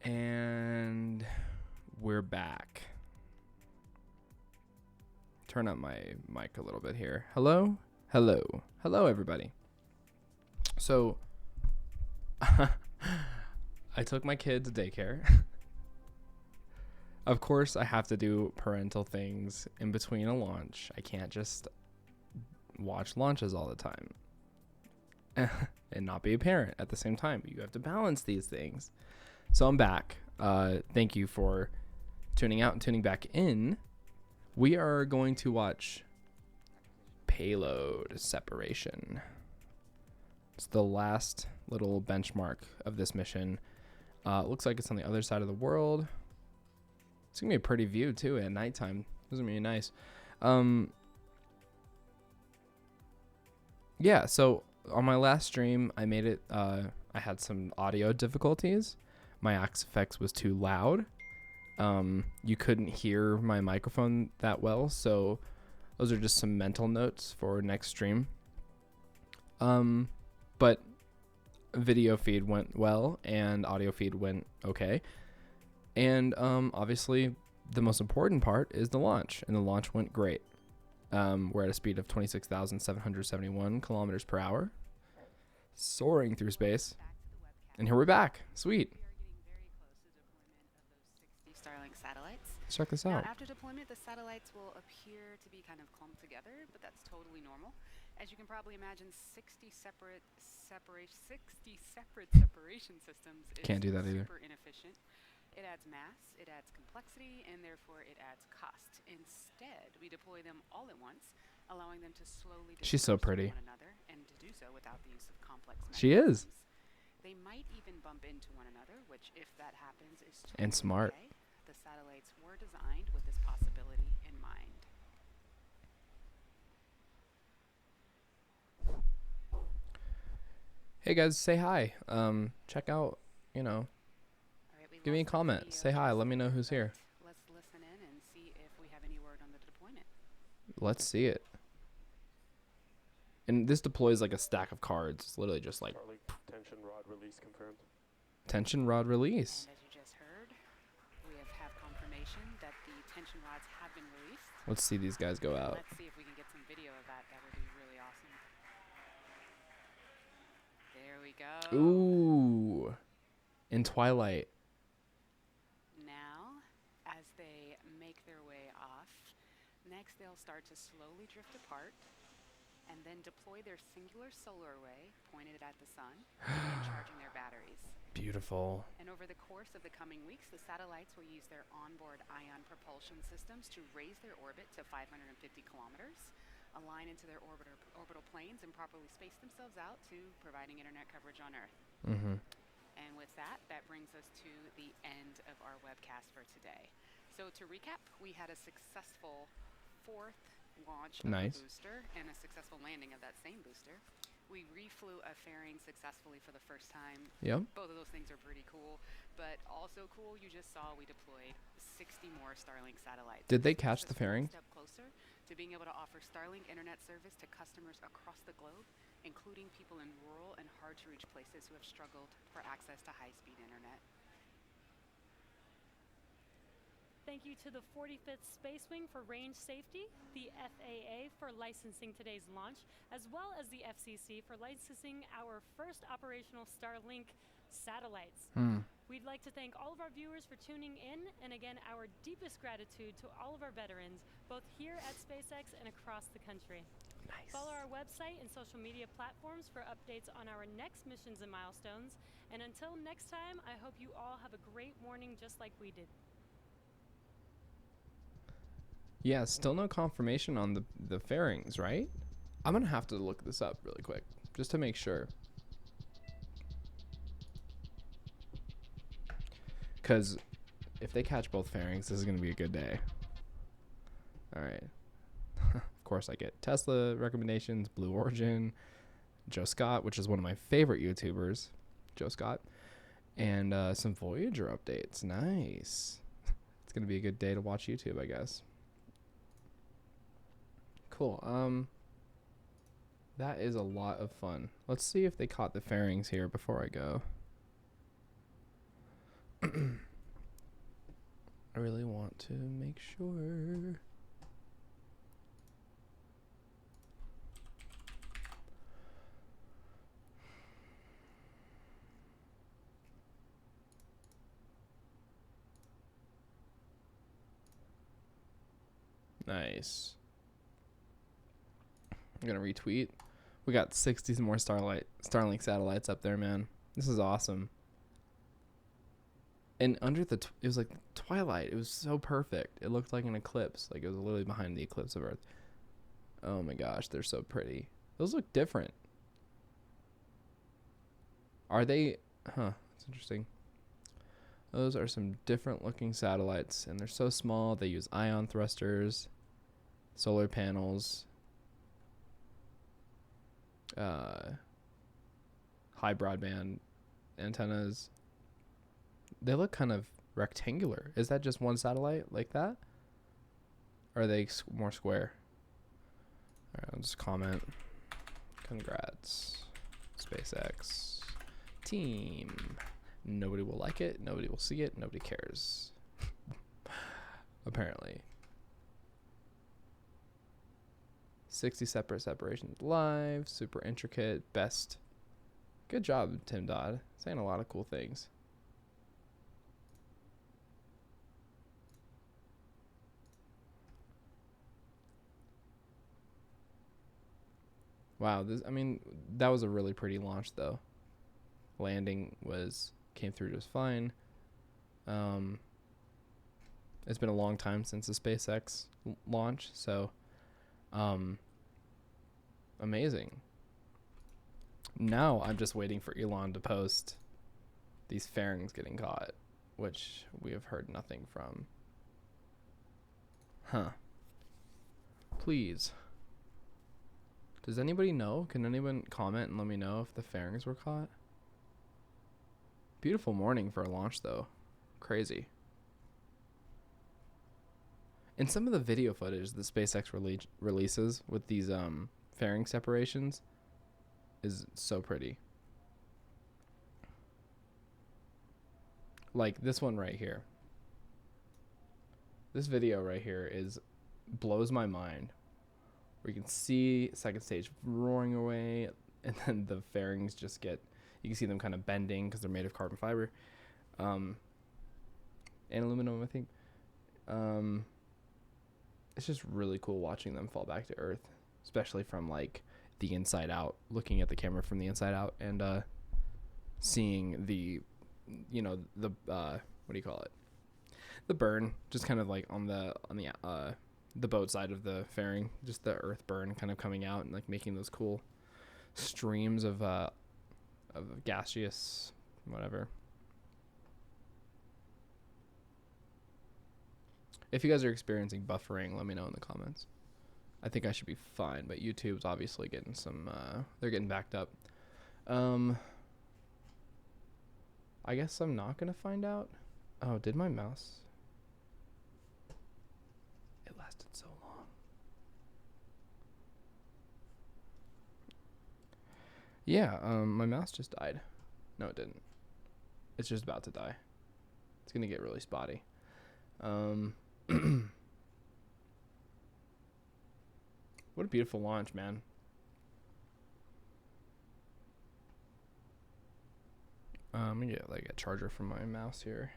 And we're back. Turn up my mic a little bit here. Hello? Hello. Hello, everybody. So, I took my kids to daycare. Of course, I have to do parental things in between a launch. I can't just watch launches all the time and not be a parent at the same time. You have to balance these things. So I'm back. Thank you for tuning out and tuning back in. We are going to watch Payload Separation. It's the last little benchmark of this mission. It looks like it's on the other side of the world. It's going to be a pretty view, too, at nighttime. This is going to be nice. Yeah, so on my last stream, I made it... I had some audio difficulties. My Axe-Fx was too loud. You couldn't hear my microphone that well, so those are just some mental notes for next stream. But video feed went well, and audio feed went okay. And obviously, the most important part is the launch, and the launch went great. We're at a speed of 26,771 kilometers per hour, soaring through space. And here we're back. Sweet. Starlink satellites. Let's check this Now, out. after deployment, the satellites will appear to be kind of clumped together, but that's totally normal. As you can probably imagine, 60 separate separation systems is Can't do that either. super inefficient. It adds mass, it adds complexity, and therefore it adds cost. Instead, we deploy them all at once, allowing them to slowly She's so disperse pretty. from one another, and to do so without the use of complex She is. mechanisms. They might even bump into one another, which, if that happens, is totally And smart. okay. The satellites were designed with this possibility in mind. Hey guys, say hi. Check out, All right, we give me a lost the comment. video Say hi. just Let me know there, who's here. but let's listen in and see if we have any word on the deployment. Let's see it. And this deploys like a stack of cards. It's literally just like Starlink tension rod release confirmed. tension rod release. And as you just heard, we have confirmation that the tension rods have been released. Let's see these guys go out. Let's see if we can get some video of that. That would be really awesome. There we go. Ooh. In Twilight. Now, as they make their way off, next they'll start to slowly drift apart and then deploy their singular solar array pointed at the sun and charging their batteries. Beautiful. And over the course of the coming weeks, the satellites will use their onboard ion propulsion systems to raise their orbit to 550 kilometers, align into their orbital planes, and properly space themselves out to providing internet coverage on Earth. Mm-hmm. And with that, that brings us to the end of our webcast for today. So to recap, we had a successful fourth launch of Nice. the booster and a successful landing of that same booster. We reflew a fairing successfully for the first time. Yep. Both of those things are pretty cool, but also cool, you just saw we deployed 60 more Starlink satellites. Did they This catch takes the us one fairing? step closer to being able to offer Starlink internet service to customers across the globe, including people in rural and hard-to-reach places who have struggled for access to high-speed internet. Thank you to the 45th Space Wing for range safety, the FAA for licensing today's launch, as well as the FCC for licensing our first operational Starlink satellites. We'd like to thank all of our viewers for tuning in, and again, our deepest gratitude to all of our veterans, both here at SpaceX and across the country. Nice. Follow our website and social media platforms for updates on our next missions and milestones. And until next time, I hope you all have a great morning just like we did. Yeah, still no confirmation on the fairings, right? I'm going to have to look this up really quick just to make sure. Because if they catch both fairings, this is going to be a good day. All right. Of course, I get Tesla recommendations, Blue Origin, Joe Scott, which is one of my favorite YouTubers, Joe Scott, and some Voyager updates. Nice. It's going to be a good day to watch YouTube, I guess. Cool. That is a lot of fun. Let's see if they caught the fairings here before I go. I really want to make sure. Nice. I'm gonna retweet. We got 60 more Starlink satellites up there, man. This is awesome. And under the it was like twilight. It was so perfect. It looked like an eclipse. Like it was literally behind the eclipse of Earth. Oh my gosh, they're so pretty. Those look different. Are they? Huh, that's interesting. Those are some different looking satellites, and they're so small. They use ion thrusters, solar panels, high broadband antennas. They look kind of rectangular. Is that just one satellite like that? Or are they more square? All right, I'll just comment. Congrats, SpaceX team. Nobody will like it. Nobody will see it. Nobody cares. Apparently. 60 separate separations live. Super intricate. Best. Good job, Tim Dodd. Saying a lot of cool things. Wow, that was a really pretty launch though. Landing came through just fine. It's been a long time since the SpaceX launch, so amazing. Now I'm just waiting for Elon to post these fairings getting caught, which we have heard nothing from. Huh. Please. Does anybody know? Can anyone comment and let me know if the fairings were caught? Beautiful morning for a launch, though. Crazy. And some of the video footage that SpaceX releases with these fairing separations is so pretty. Like this one right here. This video right here blows my mind. Where you can see second stage roaring away, and then the fairings you can see them kind of bending because they're made of carbon fiber, and aluminum, I think. It's just really cool watching them fall back to Earth, especially from like the inside out, looking at the camera from the inside out, and seeing the what do you call it? The burn, just kind of like on the boat side of the fairing, just the earth burn kind of coming out and like making those cool streams of gaseous whatever. If you guys are experiencing buffering, let me know in the comments. I think I should be fine, but YouTube's obviously getting they're getting backed up. I guess I'm not gonna find out. Oh, did my mouse? It lasted so long. Yeah, my mouse just died. No, it didn't. It's just about to die. It's gonna get really spotty. What a beautiful launch, man. I'm gonna get like a charger from my mouse here.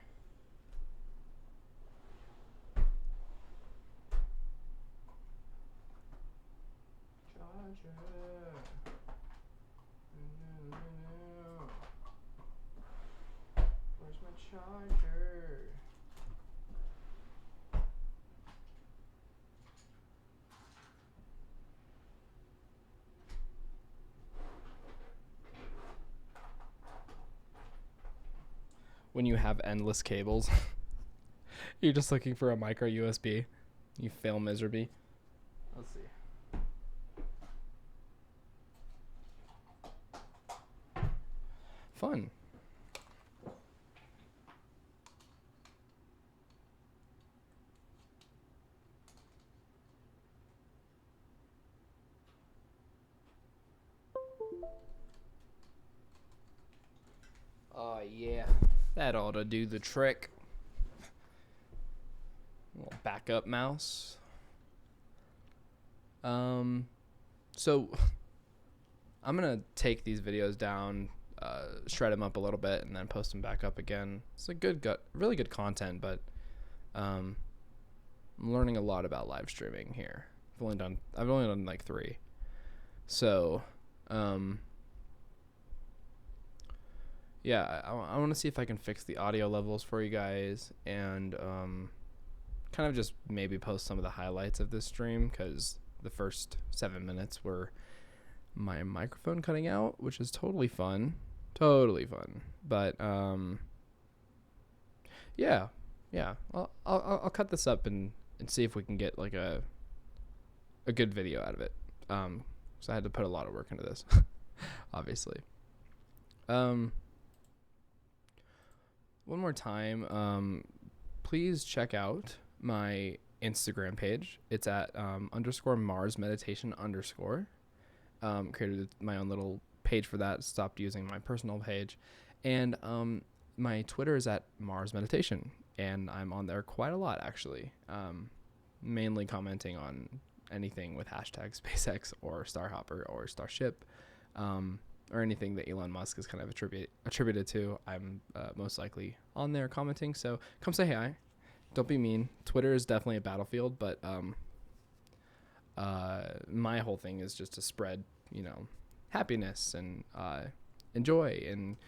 Where's my charger? When you have endless cables, you're just looking for a micro USB. You fail miserably. Let's see. Fun. Oh yeah, That ought to do the trick. Little backup mouse. So I'm gonna take these videos down, shred them up a little bit, and then post them back up again. It's a really good content, but I'm learning a lot about live streaming here. I've only done like 3, so yeah, I want to see if I can fix the audio levels for you guys, and kind of just maybe post some of the highlights of this stream, because the first 7 minutes were my microphone cutting out, which is totally fun. But yeah, I'll cut this up and see if we can get like a good video out of it. So I had to put a lot of work into this, obviously. One more time, please check out my Instagram page. It's at _Mars Meditation _ created my own little page for that, stopped using my personal page. And my Twitter is at Mars Meditation, and I'm on there quite a lot, actually, mainly commenting on anything with hashtag SpaceX or Starhopper or Starship, or anything that Elon Musk is kind of attributed to. I'm most likely on there commenting, so come say hi. Don't be mean. Twitter is definitely a battlefield, but my whole thing is just to spread, happiness and enjoy, and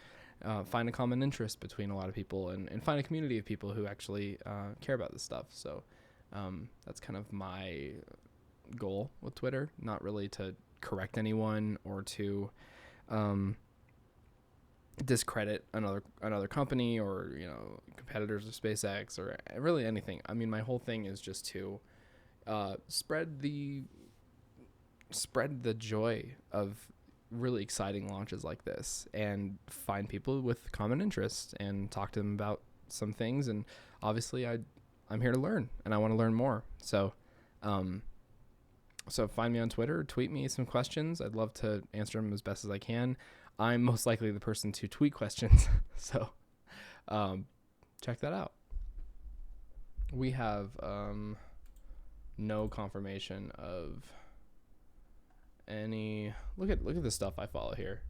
find a common interest between a lot of people, and find a community of people who actually care about this stuff. So that's kind of my goal with Twitter, not really to correct anyone or to discredit another company or competitors of SpaceX or really anything. I mean, my whole thing is just to spread the joy of really exciting launches like this, and find people with common interests and talk to them about some things. And obviously I'm here to learn, and I want to learn more. So find me on Twitter, tweet me some questions. I'd love to answer them as best as I can. I'm most likely the person to tweet questions. So check that out. We have no confirmation of any. Look at the stuff I follow here.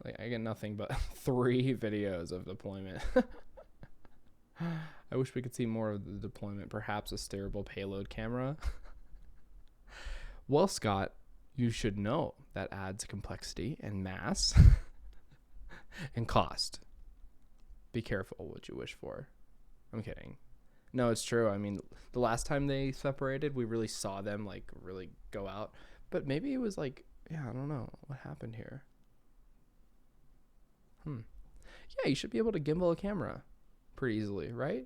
Like, I get nothing but 3 videos of deployment. I wish we could see more of the deployment. Perhaps a steerable payload camera. Well, Scott, you should know that adds complexity and mass and cost. Be careful what you wish for. I'm kidding. No, it's true. I mean, the last time they separated, we really saw them like really go out. But maybe it was like, I don't know what happened here. Yeah, you should be able to gimbal a camera pretty easily, right?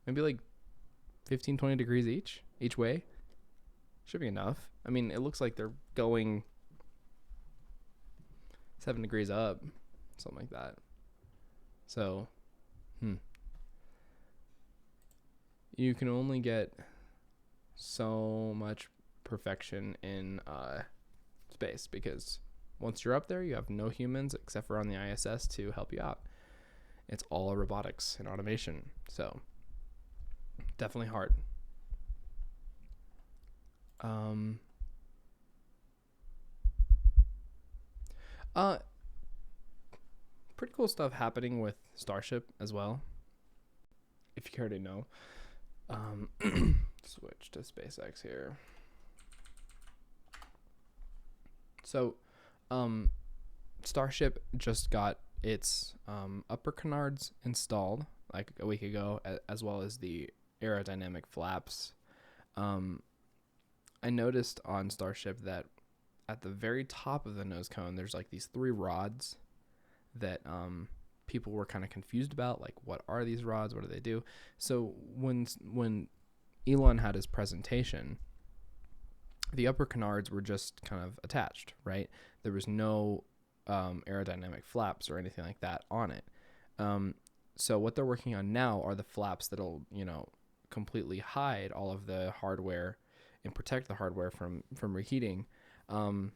Maybe like 15, 20 degrees each way. Should be enough. I mean, it looks like they're going 7 degrees up, something like that. So, you can only get so much perfection in space, because once you're up there, you have no humans except for on the ISS to help you out. It's all robotics and automation. So, definitely hard. Pretty cool stuff happening with Starship as well, if you care to know. Switch to SpaceX here. So, Starship just got its upper canards installed like a week ago, as well as the aerodynamic flaps. I noticed on Starship that at the very top of the nose cone, there's like these 3 rods that people were kind of confused about. Like, what are these rods? What do they do? So when Elon had his presentation, the upper canards were just kind of attached, right? There was no aerodynamic flaps or anything like that on it. So what they're working on now are the flaps that'll, completely hide all of the hardware and protect the hardware from reheating on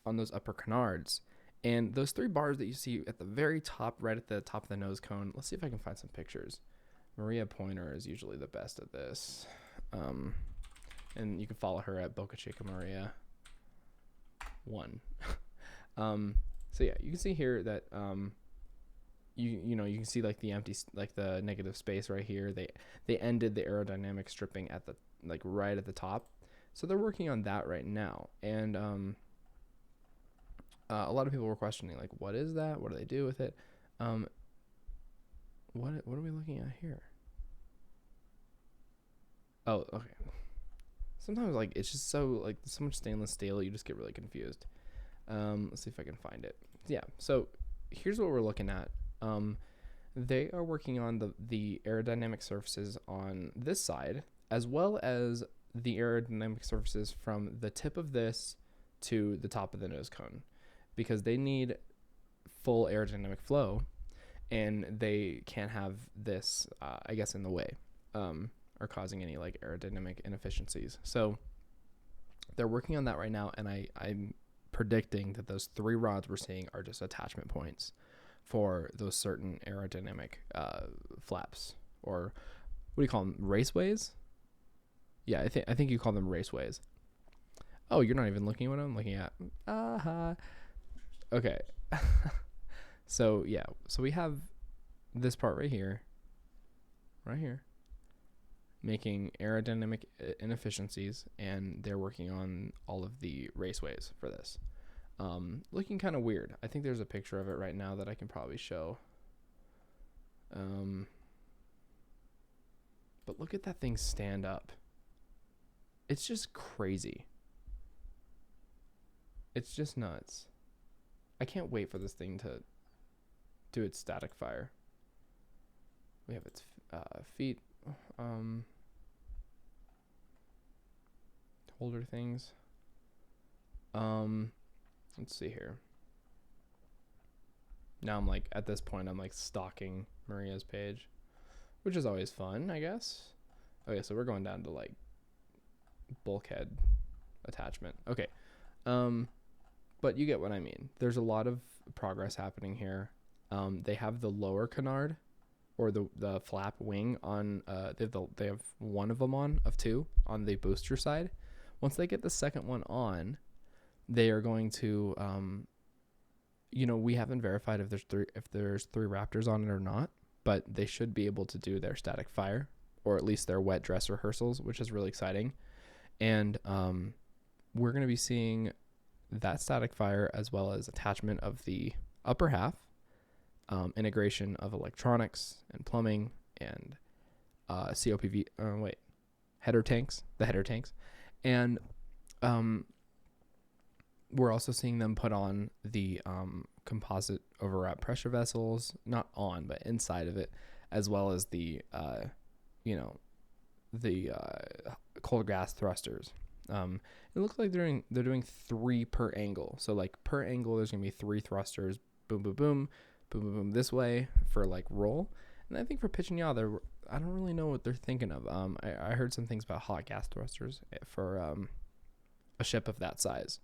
those upper canards. And those 3 bars that you see at the very top, right at the top of the nose cone, let's see if I can find some pictures. Maria Pointer is usually the best at this. And you can follow her at Boca Chica Maria 1. So yeah, you can see here that you know, you can see like the empty, like the negative space right here. They ended the aerodynamic stripping at the, like, right at the top. So they're working on that right now. And a lot of people were questioning, like, what is that? What do they do with it? What are we looking at here? Oh, okay. Sometimes, like, it's just so, like, so much stainless steel, you just get really confused. Let's see if I can find it. Yeah, so here's what we're looking at. They are working on the aerodynamic surfaces on this side, as well as the aerodynamic surfaces from the tip of this to the top of the nose cone, because they need full aerodynamic flow, and they can't have this, I guess, in the way, or causing any, like, aerodynamic inefficiencies. So they're working on that right now, and I'm predicting that those 3 rods we're seeing are just attachment points for those certain aerodynamic flaps, or what do you call them, raceways? Yeah, I think you call them raceways. Oh, you're not even looking at what I'm looking at. Okay. So yeah, so we have this part right here, making aerodynamic inefficiencies, and they're working on all of the raceways for this. Looking kind of weird. I think there's a picture of it right now that I can probably show. But look at that thing stand up. It's just crazy. It's just nuts. I can't wait for this thing to do its static fire. We have its feet holder things. Let's see here. Now I'm like, at this point, I'm like stalking Maria's page, which is always fun, I guess. Okay, so we're going down to like bulkhead attachment. Okay. But you get what I mean. There's a lot of progress happening here. They have the lower canard, or the flap wing on, they have one of them on, of 2 on the booster side. Once they get the second one on, they are going to, you know, we haven't verified if there's 3 Raptors on it or not, but they should be able to do their static fire, or at least their wet dress rehearsals, which is really exciting. And we're going to be seeing that static fire, as well as attachment of the upper half, integration of electronics and plumbing, and COPV, the header tanks. And we're also seeing them put on the composite overwrap pressure vessels, not on, but inside of it, as well as the, cold gas thrusters. It looks like they're doing 3 per angle. So like per angle, there's gonna be 3 thrusters, boom, boom, boom, boom, boom, boom, this way for like roll. And I think for pitch and yaw, I don't really know what they're thinking of. I heard some things about hot gas thrusters for a ship of that size,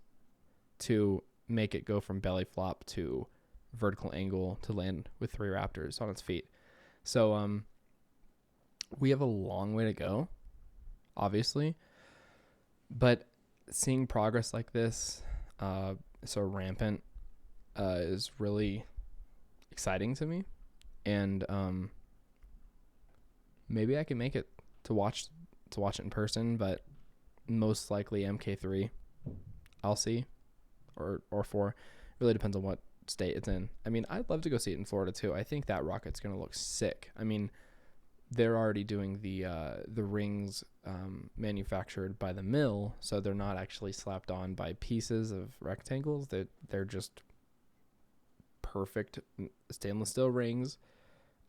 to make it go from belly flop to vertical angle to land with 3 Raptors on its feet. So we have a long way to go, obviously, but seeing progress like this, so rampant, is really exciting to me. And maybe I can make it to watch it in person, but most likely MK3 I'll see, or 4. It really depends on what state it's in. I mean, I'd love to go see it in Florida too. I think that rocket's gonna look sick. I mean, they're already doing the rings manufactured by the mill, so they're not actually slapped on by pieces of rectangles. They're just perfect stainless steel rings,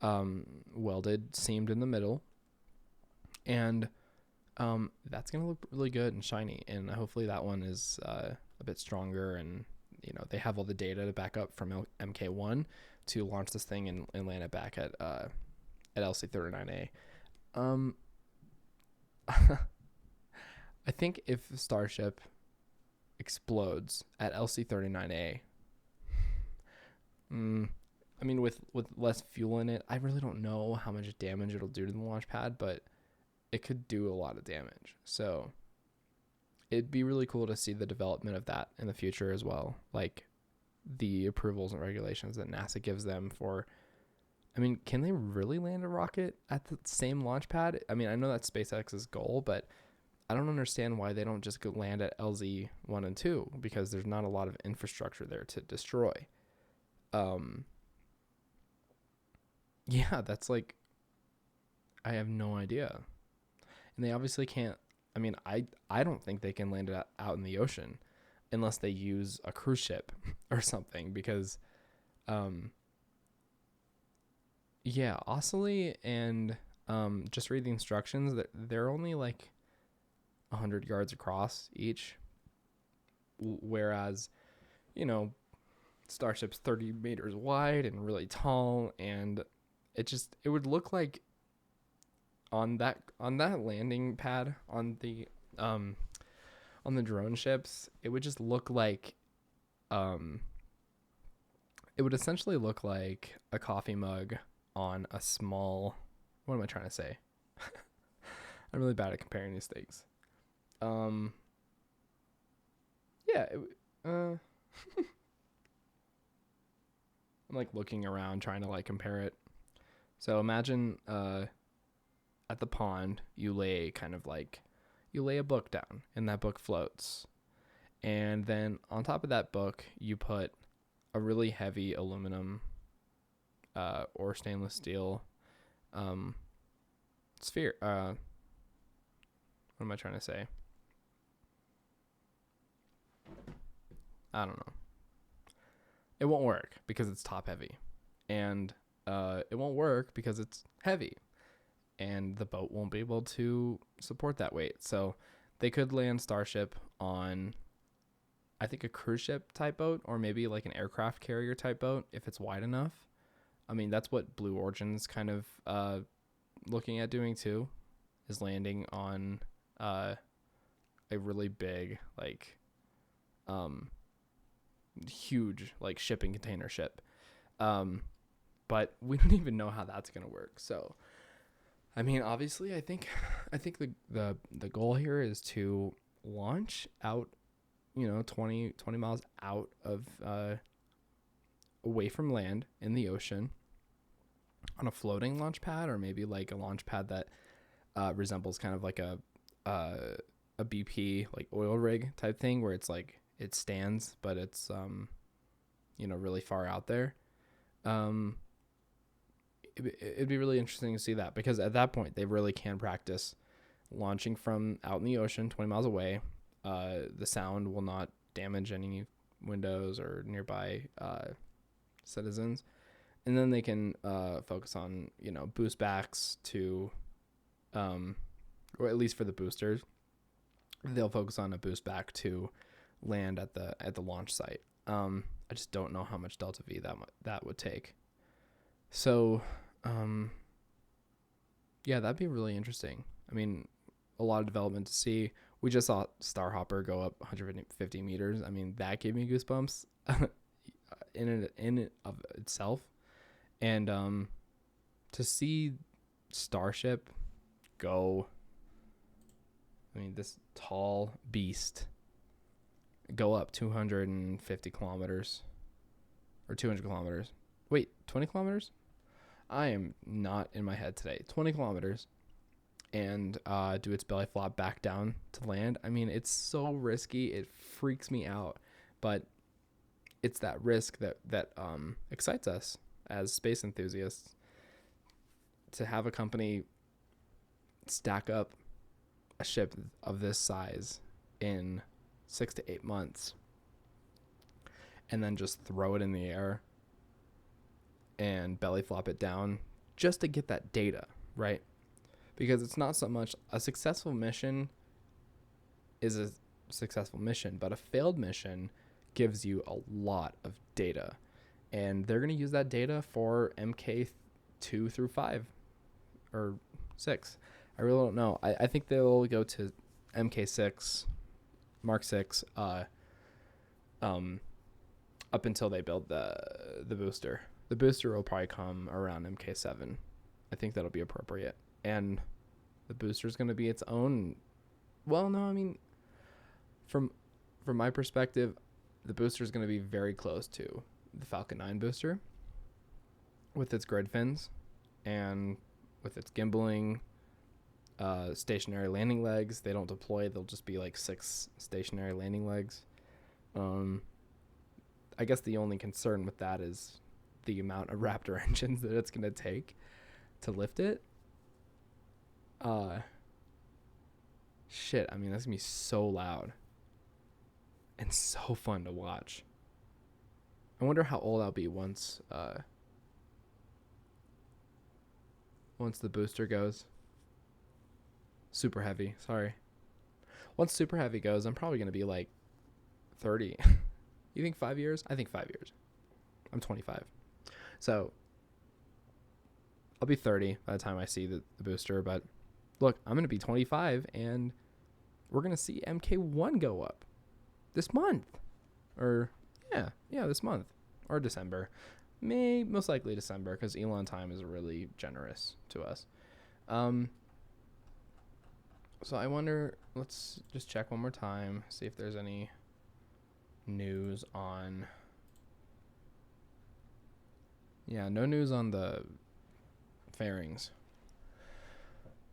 welded, seamed in the middle, and that's gonna look really good and shiny. And hopefully that one is a bit stronger, and they have all the data to back up from MK1 to launch this thing and land it back at LC39A. I think if Starship explodes at LC39A, I mean, with less fuel in it, I really don't know how much damage it'll do to the launch pad, but it could do a lot of damage. So it'd be really cool to see the development of that in the future as well. Like the approvals and regulations that NASA gives them for, I mean, can they really land a rocket at the same launch pad? I mean, I know that's SpaceX's goal, but I don't understand why they don't just go land at LZ 1 and 2, because there's not a lot of infrastructure there to destroy. Yeah, that's like, I have no idea. And they obviously can't, I mean, I don't think they can land it out in the ocean unless they use a cruise ship or something, because, yeah, Ocelot and just read the instructions, that they're only like 100 yards across each, whereas, you know, Starship's 30 meters wide and really tall, and it would look like on that landing pad on the drone ships, it would just look like it would essentially look like a coffee mug on a small, what am I trying to say? I'm really bad at comparing these things. Yeah, I'm like looking around trying to like compare it. So imagine at the pond you lay a book down, and that book floats. And then on top of that book you put a really heavy aluminum or stainless steel sphere. What am I trying to say? I don't know. It won't work because it's top heavy, and it won't work because it's heavy, and the boat won't be able to support that weight. So they could land Starship on, I think, a cruise ship type boat, or maybe like an aircraft carrier type boat if it's wide enough. I mean, that's what Blue Origin's kind of looking at doing too, is landing on a really big, like huge like shipping container ship. But we don't even know how that's gonna work. So I mean, obviously I think the goal here is to launch out, 20 miles out of away from land in the ocean on a floating launch pad, or maybe like a launch pad that resembles kind of like a BP, like oil rig type thing, where it's like it stands but it's really far out there. It'd be really interesting to see that, because at that point they really can practice launching from out in the ocean 20 miles away. The sound will not damage any windows or nearby citizens, and then they can focus on boost backs to or at least for the boosters, they'll focus on a boost back to land at the launch site. I just don't know how much delta V that would take. So yeah, that'd be really interesting. I mean, a lot of development to see. We just saw Starhopper go up 150 meters. I mean, that gave me goosebumps in it of itself. And to see Starship go, I mean, this tall beast go up 250 kilometers or 200 kilometers. Wait, 20 kilometers? I am not in my head today. 20 kilometers, and do its belly flop back down to land. I mean, it's so risky. It freaks me out, but it's that risk that excites us as space enthusiasts, to have a company stack up a ship of this size in 6 to 8 months and then just throw it in the air and belly flop it down just to get that data, right? Because it's not so much a successful mission is a successful mission, but a failed mission gives you a lot of data, and they're going to use that data for MK 2 through 5 or 6. I really don't know. I think they'll go to MK6, Mark 6, up until they build the booster. The booster will probably come around MK7. I think that'll be appropriate. And the booster is going to be its own. Well, no, I mean, from my perspective, the booster is going to be very close to the Falcon 9 booster with its grid fins and with its gimbaling, stationary landing legs. They don't deploy. They'll just be like 6 stationary landing legs. I guess the only concern with that is the amount of Raptor engines that it's going to take to lift it. Shit, I mean, that's going to be so loud and so fun to watch. I wonder how old I'll be once the booster goes. Super Heavy, sorry. Once Super Heavy goes, I'm probably going to be like 30. You think 5 years? I think 5 years. I'm 25. So I'll be 30 by the time I see the booster. But look, I'm going to be 25, and we're going to see MK1 go up this month. Or, yeah, this month. Or December. Most likely December, because Elon time is really generous to us. So I wonder, let's just check one more time, see if there's any news on... Yeah, no news on the fairings.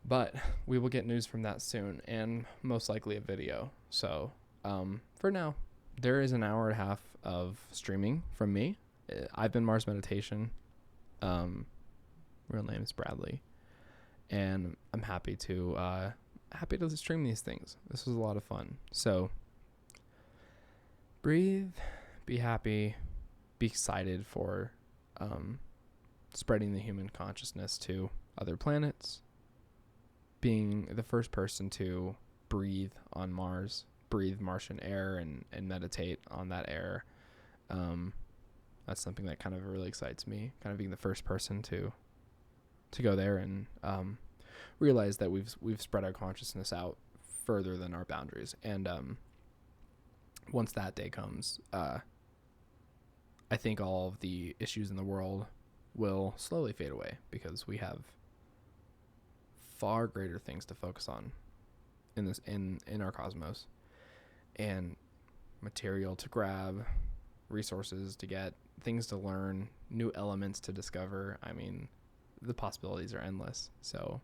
But we will get news from that soon, and most likely a video. So for now, there is an hour and a half of streaming from me. I've been Mars Meditation. Real name is Bradley. And I'm happy to stream these things. This was a lot of fun. So breathe, be happy, be excited for spreading the human consciousness to other planets, being the first person to breathe on Mars, breathe Martian air and meditate on that air. That's something that kind of really excites me, kind of being the first person to go there and realize that we've spread our consciousness out further than our boundaries. And once that day comes, I think all of the issues in the world will slowly fade away because we have far greater things to focus on in our cosmos, and material to grab, resources to get, things to learn, new elements to discover. I mean, the possibilities are endless. So